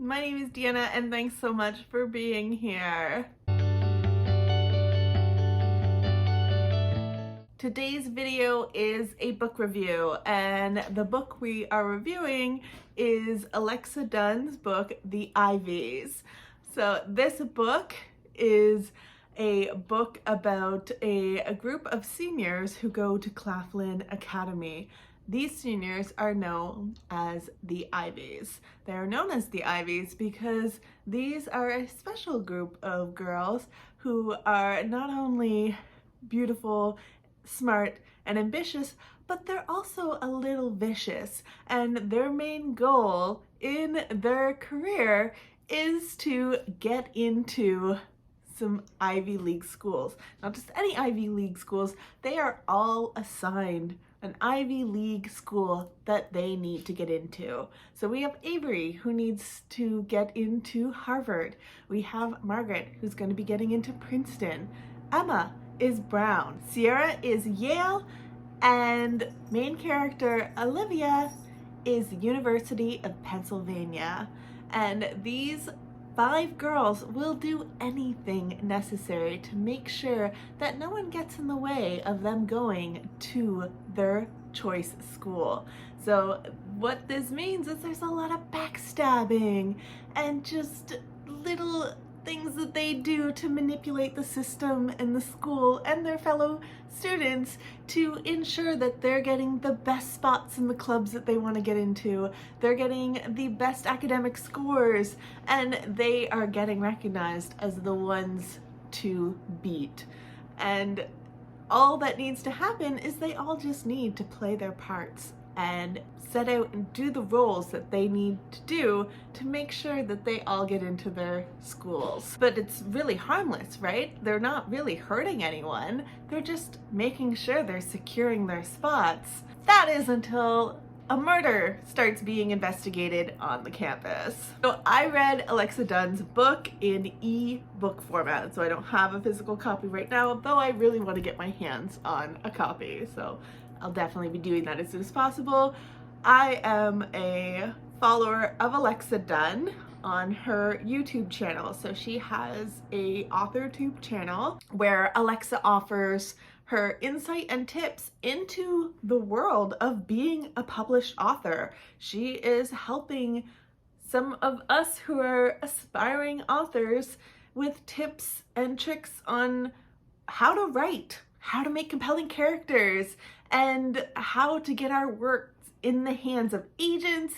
My name is Deanna and thanks so much for being here. Today's video is a book review, and the book we are reviewing is Alexa Donne's book, The Ivies. So this book is a book about a group of seniors who go to Claflin Academy. These seniors are known as the Ivies. They are known as the Ivies because these are a special group of girls who are not only beautiful, smart, and ambitious, but they're also a little vicious. And their main goal in their career is to get into some Ivy League schools. Not just any Ivy League schools, they are all assigned an Ivy League school that they need to get into. So we have Avery, who needs to get into Harvard. We have Margaret, who's going to be getting into Princeton. Emma is Brown. Sierra is Yale. And main character Olivia is the University of Pennsylvania. And these 5 girls will do anything necessary to make sure that no one gets in the way of them going to their choice school. So what this means is there's a lot of backstabbing and just little things that they do to manipulate the system and the school and their fellow students to ensure that they're getting the best spots in the clubs that they want to get into, they're getting the best academic scores, and they are getting recognized as the ones to beat. And all that needs to happen is they all just need to play their parts and set out and do the roles that they need to do to make sure that they all get into their schools. But it's really harmless, right? They're not really hurting anyone. They're just making sure they're securing their spots. That is until a murder starts being investigated on the campus. So I read Alexa Donne's book in e-book format, so I don't have a physical copy right now, though I really want to get my hands on a copy. So I'll definitely be doing that as soon as possible. I am a follower of Alexa Donne on her YouTube channel. So she has a AuthorTube channel where Alexa offers her insight and tips into the world of being a published author. She is helping some of us who are aspiring authors with tips and tricks on how to write, how to make compelling characters, and how to get our work in the hands of agents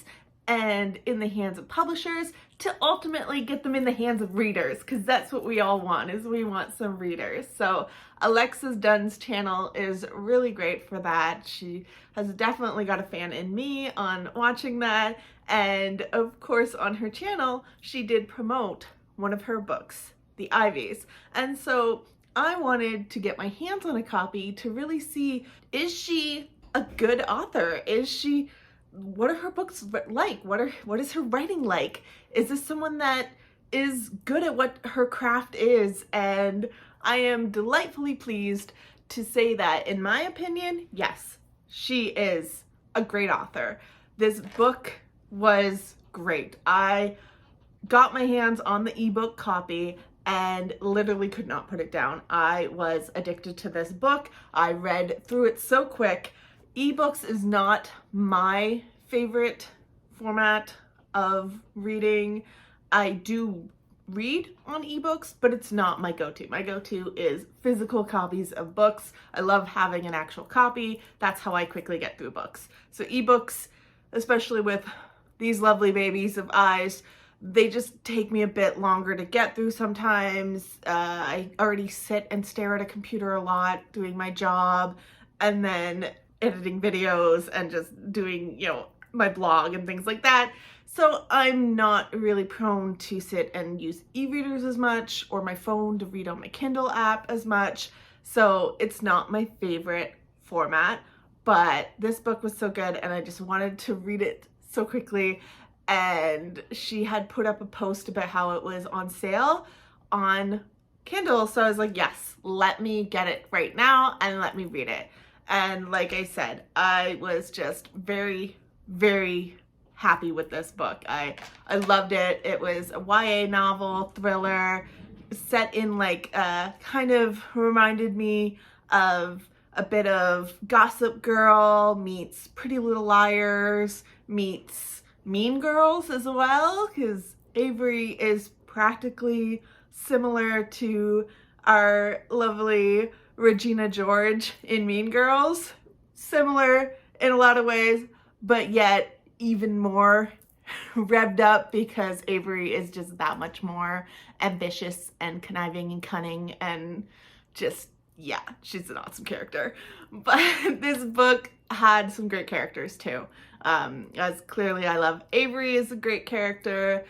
and in the hands of publishers to ultimately get them in the hands of readers, because that's what we all want, is we want some readers. So Alexa Donne's channel is really great for that. She has definitely got a fan in me on watching that, and of course on her channel she did promote one of her books, The Ivies. And so I wanted to get my hands on a copy to really see, is she a good author? What are her books like? What is her writing like? Is this someone that is good at what her craft is? And I am delightfully pleased to say that, in my opinion, yes, she is a great author. This book was great. I got my hands on the ebook copy and literally could not put it down. I was addicted to this book. I read through it so quick. Ebooks is not my favorite format of reading. I do read on ebooks, but it's not my go-to. My go-to is physical copies of books. I love having an actual copy. That's how I quickly get through books. So ebooks, especially with these lovely babies of eyes, they just take me a bit longer to get through sometimes. I already sit and stare at a computer a lot doing my job, and then editing videos and just doing, my blog and things like that. So I'm not really prone to sit and use e-readers as much, or my phone to read on my Kindle app as much. So it's not my favorite format, but this book was so good and I just wanted to read it so quickly. And she had put up a post about how it was on sale on Kindle. So I was like, yes, let me get it right now and let me read it. And like I said, I was just very, very happy with this book. I loved it. It was a YA novel, thriller, set in like, kind of reminded me of a bit of Gossip Girl meets Pretty Little Liars meets Mean Girls as well, because Avery is practically similar to our lovely Regina George in Mean Girls. Similar in a lot of ways, but yet even more revved up because Avery is just that much more ambitious and conniving and cunning and just, yeah, she's an awesome character. But this book had some great characters too. As clearly I love Avery is a great character,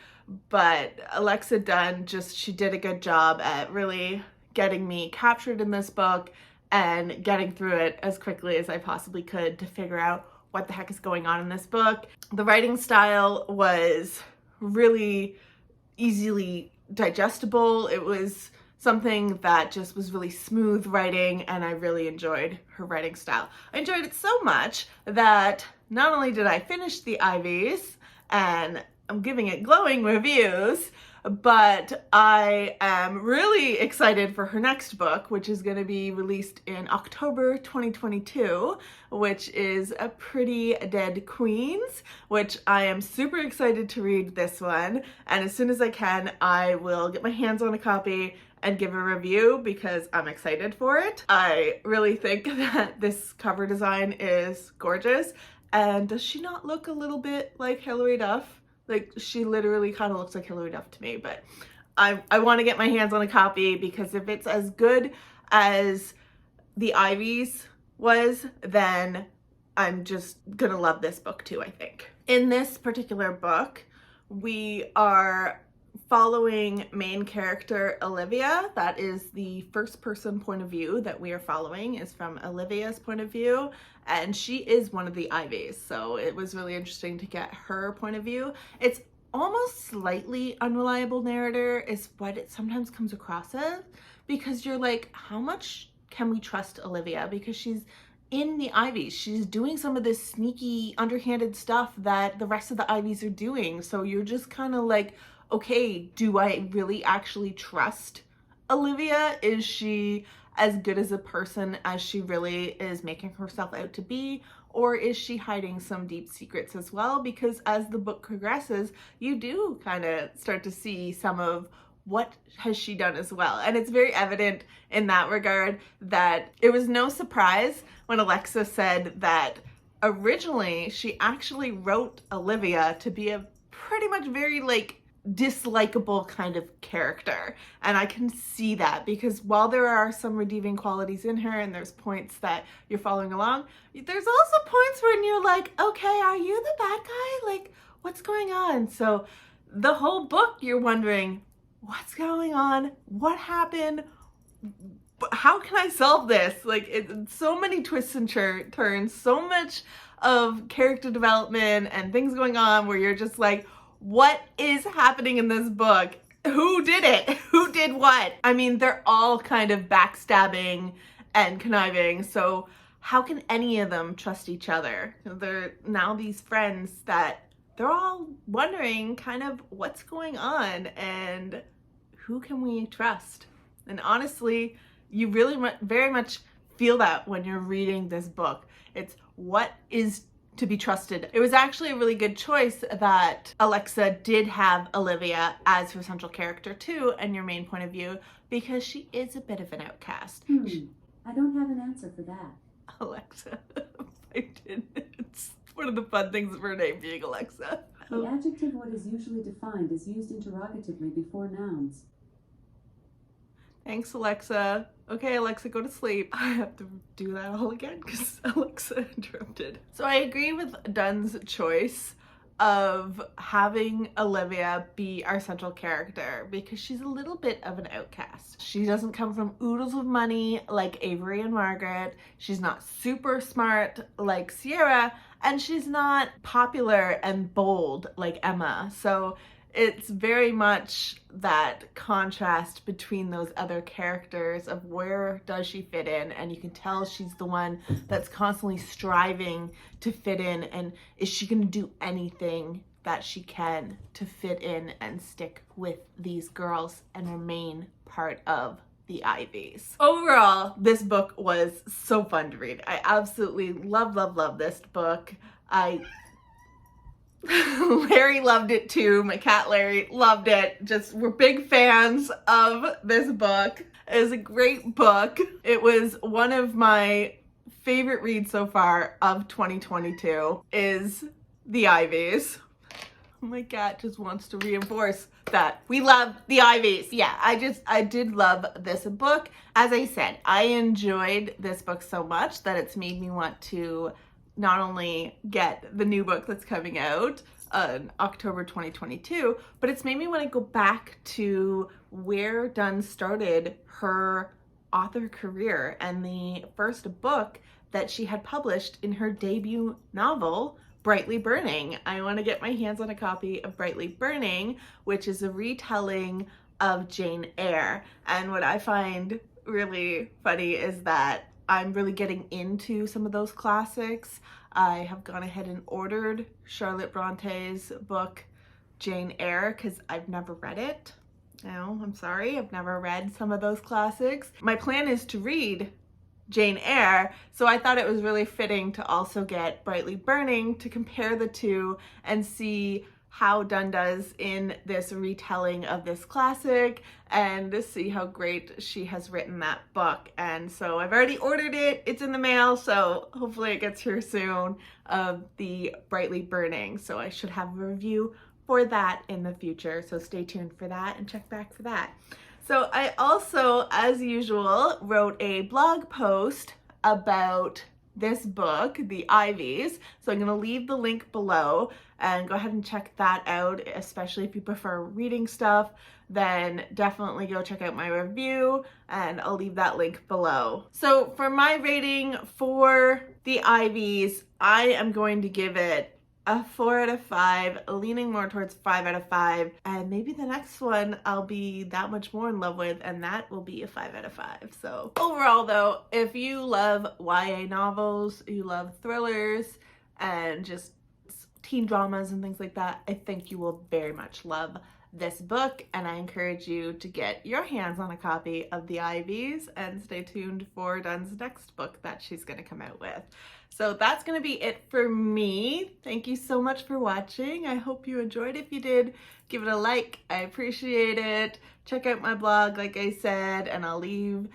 but Alexa Donne she did a good job at really getting me captured in this book and getting through it as quickly as I possibly could to figure out what the heck is going on in this book. The writing style was really easily digestible. It was something that just was really smooth writing, and I really enjoyed her writing style. I enjoyed it so much that not only did I finish the Ivies, and I'm giving it glowing reviews, but I am really excited for her next book, which is going to be released in October 2022, which is A Pretty Dead Queens, which I am super excited to read this one. And as soon as I can, I will get my hands on a copy and give a review because I'm excited for it. I really think that this cover design is gorgeous. And does she not look a little bit like Hilary Duff? Like, she literally kind of looks like Hilary Duff to me, but I want to get my hands on a copy because if it's as good as the Ivies was, then I'm just gonna love this book too, I think. In this particular book, we are following main character Olivia. That is the first person point of view that we are following, is from Olivia's point of view, and she is one of the Ivies, so it was really interesting to get her point of view. It's almost slightly unreliable narrator is what it sometimes comes across as, because you're like, how much can we trust Olivia? Because she's in the Ivies. She's doing some of this sneaky, underhanded stuff that the rest of the Ivies are doing, so you're just kind of like, okay, do I really actually trust Olivia? Is she as good as a person as she really is making herself out to be? Or is she hiding some deep secrets as well? Because as the book progresses, you do kind of start to see some of what has she done as well. And it's very evident in that regard that it was no surprise when Alexa said that originally she actually wrote Olivia to be a pretty much very like dislikable kind of character. And I can see that because while there are some redeeming qualities in her and there's points that you're following along, there's also points when you're like, okay, are you the bad guy? Like, what's going on? So the whole book you're wondering, what's going on? What happened? How can I solve this? Like, it's so many twists and turns, so much of character development and things going on where you're just like, what is happening in this book? Who did it? Who did what? I mean, they're all kind of backstabbing and conniving, so how can any of them trust each other? They're now these friends that they're all wondering kind of what's going on and who can we trust? And honestly, you really very much feel that when you're reading this book. It's what is to be trusted. It was actually a really good choice that Alexa did have Olivia as her central character too, and your main point of view, because she is a bit of an outcast. I don't have an answer for that. Alexa. I did. It's one of the fun things of her name being Alexa. The adjective what is usually defined is used interrogatively before nouns. Thanks, Alexa. Okay, Alexa, go to sleep. I have to do that all again because Alexa interrupted. So I agree with Donne's choice of having Olivia be our central character because she's a little bit of an outcast. She doesn't come from oodles of money like Avery and Margaret. She's not super smart like Sierra, and she's not popular and bold like Emma. So it's very much that contrast between those other characters of where does she fit in, and you can tell she's the one that's constantly striving to fit in, and is she going to do anything that she can to fit in and stick with these girls and remain part of the Ivies. Overall, this book was so fun to read. I absolutely love this book. Larry loved it too. My cat Larry loved it. Just, we're big fans of this book. It was a great book. It was one of my favorite reads so far of 2022 is The Ivies. My cat just wants to reinforce that we love the Ivies. Yeah, I did love this book. As I said, I enjoyed this book so much that it's made me want to not only get the new book that's coming out in October 2022, but it's made me want to go back to where Donne started her author career and the first book that she had published in her debut novel, Brightly Burning. I want to get my hands on a copy of Brightly Burning, which is a retelling of Jane Eyre. And what I find really funny is that I'm really getting into some of those classics. I have gone ahead and ordered Charlotte Bronte's book, Jane Eyre, because I've never read it. No, I'm sorry, I've never read some of those classics. My plan is to read Jane Eyre, so I thought it was really fitting to also get Brightly Burning to compare the two and see how Donne does in this retelling of this classic and to see how great she has written that book. And so I've already ordered it. It's in the mail, so hopefully it gets here soon, of the Brightly Burning. So I should have a review for that in the future. So stay tuned for that and check back for that. So I also, as usual, wrote a blog post about this book, The Ivies. So I'm going to leave the link below and go ahead and check that out, especially if you prefer reading stuff, then definitely go check out my review and I'll leave that link below. So for my rating for The Ivies, I am going to give it a 4 out of 5, leaning more towards 5 out of 5, and maybe the next one I'll be that much more in love with, and that will be a 5 out of 5. So overall though, if you love YA novels, you love thrillers, and just teen dramas and things like that, I think you will very much love this book, and I encourage you to get your hands on a copy of The Ivies and stay tuned for Donne's next book that she's going to come out with. So that's going to be it for me. Thank you so much for watching. I hope you enjoyed. If you did, give it a like. I appreciate it. Check out my blog, like I said, and I'll leave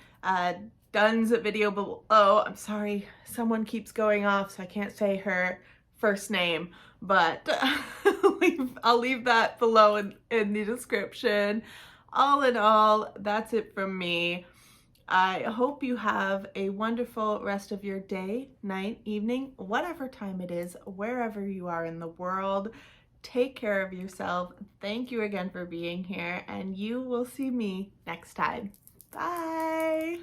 Donne's video below. I'm sorry, someone keeps going off, so I can't say her first name, but I'll leave that below in the description. All in all, that's it from me. I hope you have a wonderful rest of your day, night, evening, whatever time it is, wherever you are in the world. Take care of yourself. Thank you again for being here, and you will see me next time. Bye!